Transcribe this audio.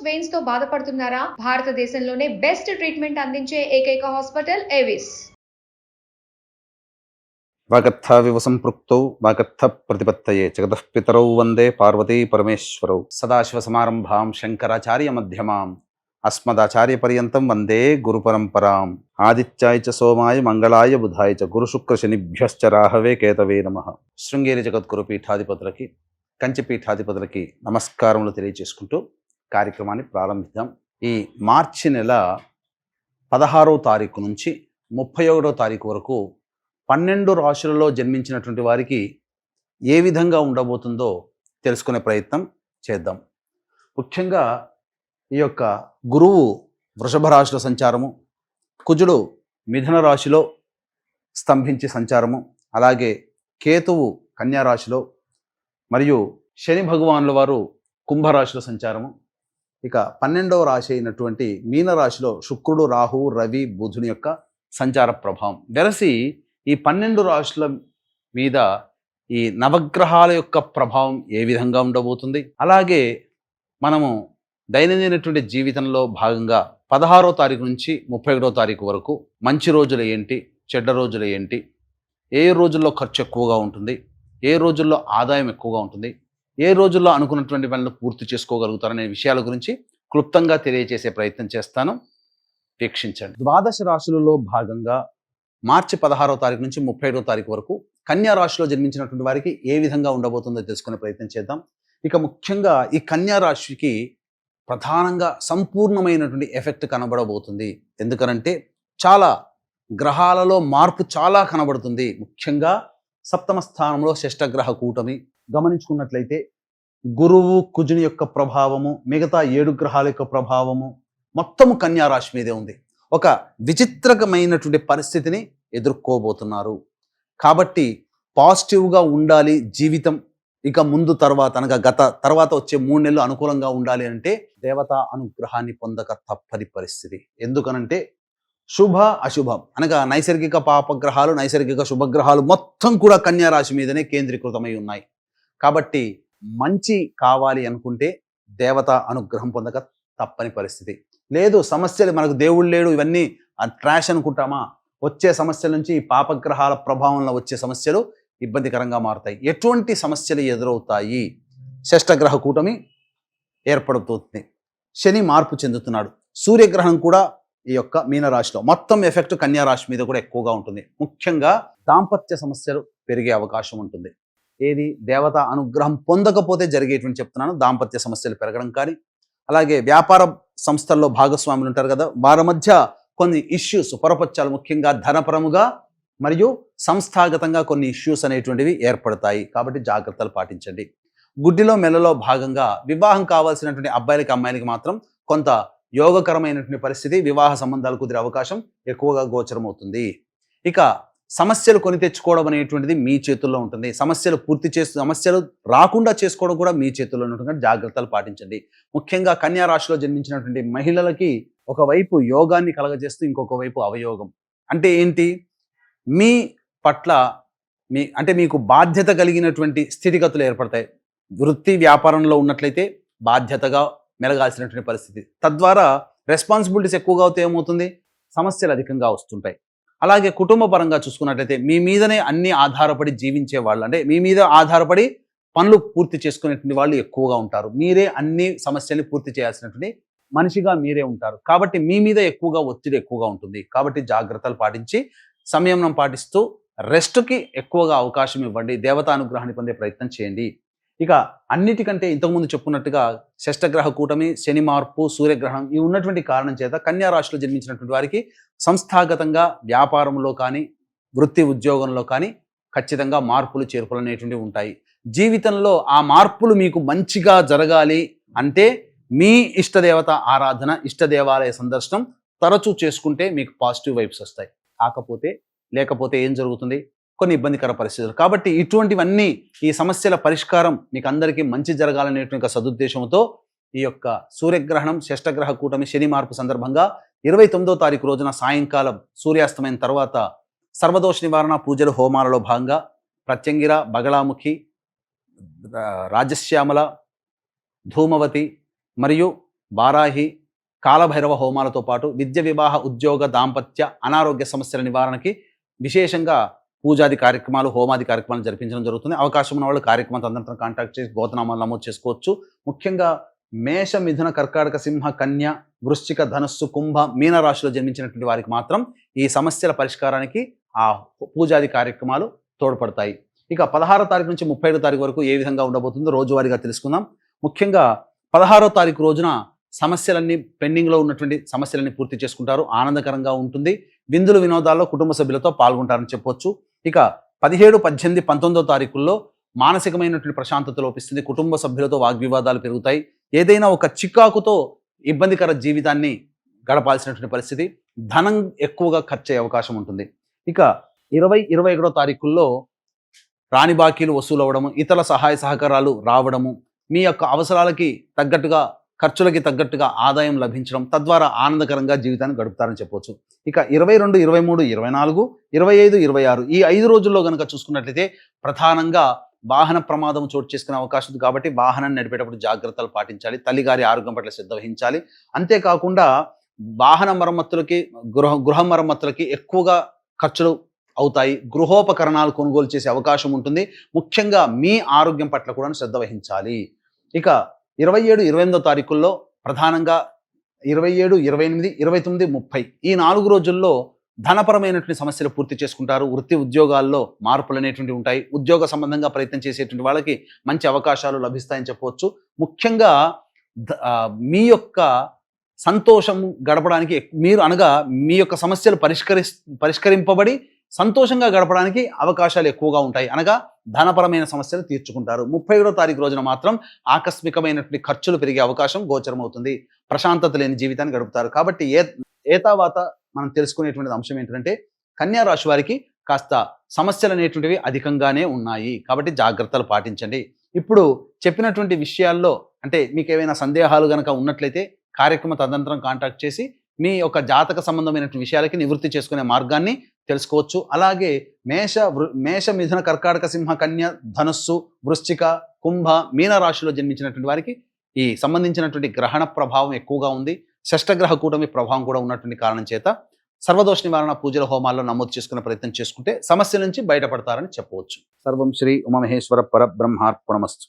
Veins తో బాధపడుతున్నారా? భారతదేశంలోనే బెస్ట్ ట్రీట్మెంట్ అందించే ఏకైక హాస్పిటల్ ఏవిస్. వాగర్థావివ సంపృక్తౌ వాగర్థ ప్రతిపత్తయే జగతః పితరౌ వందే పార్వతీ పరమేశ్వరౌ. సదాశివసమారంభాం శంకరాచార్య మధ్యమాం అస్మదాచార్య పర్యంతం వందే గురు పరంపరాం. ఆదిత్యాయ చ సోమాయ మంగళాయ బుధాయ చ గురు శుక్ర శనిభ్యశ్చ రాహవే కేతవే నమః. శృంగేరి జగద్గురు పీఠాధిపతులకి, కంచి పీఠాధిపతులకి నమస్కారములు తెలియజేసుకుంటూ కార్యక్రమాన్ని ప్రారంభిద్దాం. ఈ మార్చి నెల 16వ తారీఖు నుంచి 31వ తారీఖు వరకు 12 రాశులలో జన్మించినటువంటి వారికి ఏ విధంగా ఉండబోతుందో తెలుసుకునే ప్రయత్నం చేద్దాం. ముఖ్యంగా ఈ యొక్క గురువు వృషభ రాశిలో సంచారము, కుజుడు మిథున రాశిలో స్తంభించి సంచారము, అలాగే కేతువు కన్యా రాశిలో, మరియు శని భగవానుల వారు కుంభరాశిలో సంచారము. ఇక 12వ రాశి అయినటువంటి మీనరాశిలో శుక్రుడు, రాహువు, రవి, బుధుని యొక్క సంచార ప్రభావం వెరసి ఈ 12 రాశుల మీద ఈ నవగ్రహాల యొక్క ప్రభావం ఏ విధంగా ఉండబోతుంది, అలాగే మనము దైనందినటువంటి జీవితంలో భాగంగా 16వ తారీఖు నుంచి 31వ తారీఖు వరకు మంచి రోజులు ఏంటి, చెడ్డ రోజులు ఏంటి, ఏ రోజుల్లో ఖర్చు ఎక్కువగా ఉంటుంది, ఏ రోజుల్లో ఆదాయం ఎక్కువగా ఉంటుంది, ఏ రోజుల్లో అనుకున్నటువంటి పనులు పూర్తి చేసుకోగలుగుతారనే విషయాల గురించి క్లుప్తంగా తెలియజేసే ప్రయత్నం చేస్తాను. వీక్షించండి. ద్వాదశ రాశులలో భాగంగా మార్చి 16వ తారీఖు నుంచి 31వ తారీఖు వరకు కన్యా రాశిలో జన్మించినటువంటి వారికి ఏ విధంగా ఉండబోతుందో తెలుసుకునే ప్రయత్నం చేద్దాం. ఇక ముఖ్యంగా ఈ కన్యా రాశికి ప్రధానంగా సంపూర్ణమైనటువంటి ఎఫెక్ట్ కనబడబోతుంది. ఎందుకనంటే చాలా గ్రహాలలో మార్పు చాలా కనబడుతుంది. ముఖ్యంగా సప్తమ స్థానంలో షష్టగ్రహ కూటమి గమనించుకున్నట్లయితే గురువు, కుజుని యొక్క ప్రభావము, మిగతా 7 గ్రహాల యొక్క ప్రభావము మొత్తము కన్యా రాశి మీదే ఉంది. ఒక విచిత్రమైనటువంటి పరిస్థితిని ఎదుర్కోబోతున్నారు. కాబట్టి పాజిటివ్గా ఉండాలి జీవితం. ఇక ముందు తర్వాత అనగా తర్వాత వచ్చే 3 నెలలు అనుకూలంగా ఉండాలి అంటే దేవతా అనుగ్రహాన్ని పొందక తప్పని పరిస్థితి. ఎందుకనంటే శుభ అశుభం అనగా నైసర్గిక పాపగ్రహాలు, నైసర్గిక శుభగ్రహాలు మొత్తం కూడా కన్యా రాశి మీదనే కేంద్రీకృతమై ఉన్నాయి. కాబట్టి మంచి కావాలి అనుకుంటే దేవతా అనుగ్రహం పొందక తప్పని పరిస్థితి. లేదు సమస్యలు, మనకు దేవుడు లేడు, ఇవన్నీ ట్రాష్ అనుకుంటామా, వచ్చే సమస్యల నుంచి ఈ పాపగ్రహాల ప్రభావంలో వచ్చే సమస్యలు ఇబ్బందికరంగా మారుతాయి. ఎటువంటి సమస్యలు ఎదురవుతాయి? షష్టగ్రహ కూటమి ఏర్పడుతుంది, శని మార్పు చెందుతున్నాడు, సూర్యగ్రహణం కూడా ఈ యొక్క మీనరాశిలో, మొత్తం ఎఫెక్ట్ కన్యా రాశి మీద కూడా ఎక్కువగా ఉంటుంది. ముఖ్యంగా దాంపత్య సమస్యలు పెరిగే అవకాశం ఉంటుంది. ఏది దేవతా అనుగ్రహం పొందకపోతే జరిగేటువంటి చెప్తున్నాను. దాంపత్య సమస్యలు పెరగడం కానీ, అలాగే వ్యాపార సంస్థల్లో భాగస్వాములు ఉంటారు కదా, వారి మధ్య కొన్ని ఇష్యూస్, పొరపచ్చాలు, ముఖ్యంగా ధనపరముగా మరియు సంస్థాగతంగా కొన్ని ఇష్యూస్ అనేటువంటివి ఏర్పడతాయి. కాబట్టి జాగ్రత్తలు పాటించండి. గుడ్డిలో మెల్లలో భాగంగా వివాహం కావాల్సినటువంటి అబ్బాయిలకి, అమ్మాయిలకి మాత్రం కొంత యోగకరమైనటువంటి పరిస్థితి, వివాహ సంబంధాలు కుదిరే అవకాశం ఎక్కువగా గోచరమవుతుంది. ఇక సమస్యలు కొని తెచ్చుకోవడం అనేటువంటిది మీ చేతుల్లో ఉంటుంది. సమస్యలు రాకుండా చేసుకోవడం కూడా మీ చేతుల్లో ఉంటుంది. జాగ్రత్తలు పాటించండి. ముఖ్యంగా కన్యా రాశిలో జన్మించినటువంటి మహిళలకి ఒకవైపు యోగాన్ని కలగజేస్తూ ఇంకొక వైపు అవయోగం. అంటే ఏంటి? మీ పట్ల మీకు బాధ్యత కలిగినటువంటి స్థితిగతులు ఏర్పడతాయి. వృత్తి వ్యాపారంలో ఉన్నట్లయితే బాధ్యతగా మెలగాల్సినటువంటి పరిస్థితి, తద్వారా రెస్పాన్సిబిలిటీస్ ఎక్కువగా అవుతే ఏమవుతుంది? సమస్యలు అధికంగా వస్తుంటాయి. అలాగే కుటుంబ పరంగా చూసుకున్నట్లయితే మీ మీదనే అన్ని ఆధారపడి జీవించే వాళ్ళు, అంటే మీ మీద ఆధారపడి పనులు పూర్తి చేసుకునేటువంటి వాళ్ళు ఎక్కువగా ఉంటారు. మీరే అన్ని సమస్యల్ని పూర్తి చేయాల్సినటువంటి మనిషిగా మీరే ఉంటారు. కాబట్టి మీ మీద ఒత్తిడి ఎక్కువగా ఉంటుంది. కాబట్టి జాగ్రత్తలు పాటించి సంయమనం పాటిస్తూ రెస్ట్కి ఎక్కువగా అవకాశం ఇవ్వండి. దేవతానుగ్రహాన్ని పొందే ప్రయత్నం చేయండి. ఇక అన్నిటికంటే ఇంతకుముందు చెప్పుకున్నట్టుగా షష్టగ్రహ కూటమి, శని మార్పు, సూర్యగ్రహణం ఇవి ఉన్నటువంటి కారణం చేత కన్యా రాశిలో జన్మించినటువంటి వారికి సంస్థాగతంగా వ్యాపారంలో కానీ, వృత్తి ఉద్యోగంలో కానీ ఖచ్చితంగా మార్పులు చేర్పులు అనేటువంటివి ఉంటాయి. జీవితంలో ఆ మార్పులు మీకు మంచిగా జరగాలి అంటే మీ ఇష్టదేవత ఆరాధన, ఇష్ట దేవాలయ సందర్శనం తరచూ చేసుకుంటే మీకు పాజిటివ్ వైబ్స్ వస్తాయి. లేకపోతే ఏం జరుగుతుంది? కొన్ని ఇబ్బందికర పరిస్థితులు. కాబట్టి ఇటువంటివన్నీ, ఈ సమస్యల పరిష్కారం మీకు అందరికీ మంచి జరగాలనేటువంటి సదుద్దేశంతో ఈ యొక్క సూర్యగ్రహణం, షష్టగ్రహ కూటమి, శని మార్పు సందర్భంగా 29వ తారీఖు రోజున సాయంకాలం సూర్యాస్తమైన తర్వాత సర్వదోష నివారణ పూజలు, హోమాలలో భాగంగా ప్రత్యంగిర, బగళాముఖి, రాజశ్యామల, ధూమవతి మరియు వారాహి, కాలభైరవ హోమాలతో పాటు విద్య, వివాహ, ఉద్యోగ, దాంపత్య, అనారోగ్య సమస్యల నివారణకి విశేషంగా పూజాది కార్యక్రమాలు, హోమాది కార్యక్రమాలు జరిపించడం జరుగుతుంది. అవకాశం ఉన్న వాళ్ళు కార్యక్రమం తదనంతరం కాంటాక్ట్ చేసి గోతనామాలు నమోదు చేసుకోవచ్చు. ముఖ్యంగా మేష, మిథున, కర్కాటక, సింహ, కన్య, వృశ్చిక, ధనుస్సు, కుంభ, మీన రాశిలో జన్మించినటువంటి వారికి మాత్రం ఈ సమస్యల పరిష్కారానికి ఆ పూజాది కార్యక్రమాలు తోడ్పడతాయి. ఇక 16వ తారీఖు నుంచి 35వ తారీఖు వరకు ఏ విధంగా ఉండబోతుందో రోజువారీగా తెలుసుకుందాం. ముఖ్యంగా 16వ తారీఖు రోజున సమస్యలన్నీ పెండింగ్లో ఉన్నటువంటి సమస్యలన్నీ పూర్తి చేసుకుంటారు. ఆనందకరంగా ఉంటుంది. విందులు, వినోదాల్లో కుటుంబ సభ్యులతో పాల్గొంటారని చెప్పొచ్చు. ఇక 17, 18, 19వ తారీఖుల్లో మానసికమైనటువంటి ప్రశాంతత లోపిస్తుంది. కుటుంబ సభ్యులతో వాగ్వివాదాలు పెరుగుతాయి. ఏదైనా ఒక చికాకుతో ఇబ్బందికర జీవితాన్ని గడపాల్సినటువంటి పరిస్థితి, ధనం ఎక్కువగా ఖర్చు అయ్యే అవకాశం ఉంటుంది. ఇక 20, 21వ తారీఖుల్లో రాని బాకీలు వసూలు అవ్వడము, ఇతరుల సహాయ సహకారాలు రావడము, మీ యొక్క అవసరాలకి తగ్గట్టుగా, ఖర్చులకి తగ్గట్టుగా ఆదాయం లభించడం, తద్వారా ఆనందకరంగా జీవితాన్ని గడుపుతారని చెప్పవచ్చు. ఇక 22, 23, 24, 25, 26 ఈ 5 రోజుల్లో కనుక చూసుకున్నట్లయితే ప్రధానంగా వాహన ప్రమాదం చోటు చేసుకునే అవకాశం ఉంది. కాబట్టి వాహనాన్ని నడిపేటప్పుడు జాగ్రత్తలు పాటించాలి. తల్లిగారి ఆరోగ్యం పట్ల శ్రద్ధ వహించాలి. అంతేకాకుండా వాహన మరమ్మతులకి, గృహ మరమ్మతులకి ఎక్కువగా ఖర్చులు అవుతాయి. గృహోపకరణాలు కొనుగోలు చేసే అవకాశం ఉంటుంది. ముఖ్యంగా మీ ఆరోగ్యం పట్ల కూడా శ్రద్ధ వహించాలి. ఇక 27, 28వ తారీఖుల్లో ప్రధానంగా 27, 28, 29, 30 ఈ 4 రోజుల్లో ధనపరమైనటువంటి సమస్యలు పూర్తి చేసుకుంటారు. వృత్తి, ఉద్యోగాల్లో మార్పులు అనేటువంటివి ఉంటాయి. ఉద్యోగ సంబంధంగా ప్రయత్నం చేసేటువంటి వాళ్ళకి మంచి అవకాశాలు లభిస్తాయని చెప్పవచ్చు. ముఖ్యంగా మీ యొక్క సంతోషం గడపడానికి మీరు అనగా మీ యొక్క సమస్యలు పరిష్కరింపబడి సంతోషంగా గడపడానికి అవకాశాలు ఎక్కువగా ఉంటాయి. అనగా ధనపరమైన సమస్యలు తీర్చుకుంటారు. 31వ తారీఖు రోజున మాత్రం ఆకస్మికమైనటువంటి ఖర్చులు పెరిగే అవకాశం గోచరమవుతుంది. ప్రశాంతత లేని జీవితాన్ని గడుపుతారు. కాబట్టి ఏతావాత మనం తెలుసుకునేటువంటి అంశం ఏంటంటే కన్యా రాశి వారికి కాస్త సమస్యలు అనేటువంటివి అధికంగానే ఉన్నాయి. కాబట్టి జాగ్రత్తలు పాటించండి. ఇప్పుడు చెప్పినటువంటి విషయాల్లో అంటే మీకు ఏమైనా సందేహాలు కనుక ఉన్నట్లయితే కార్యక్రమ తదనంతరం కాంటాక్ట్ చేసి మీ యొక్క జాతక సంబంధమైనటువంటి విషయాలకి నివృత్తి చేసుకునే మార్గాన్ని తెలుసుకోవచ్చు. అలాగే మేష, మిథున, కర్కాటక, సింహ, కన్య, ధనుస్సు, వృశ్చిక, కుంభ, మీన రాశిలో జన్మించినటువంటి వారికి ఈ సంబంధించినటువంటి గ్రహణ ప్రభావం ఎక్కువగా ఉంది. షష్టగ్రహ కూటమి ప్రభావం కూడా ఉన్నటువంటి కారణం చేత సర్వదోష నివారణ పూజల, హోమాల్లో నమోదు చేసుకునే ప్రయత్నం చేసుకుంటే సమస్య నుంచి బయటపడతారని చెప్పవచ్చు. సర్వం శ్రీ ఉమామహేశ్వర పరబ్రహ్మార్పణమస్తు.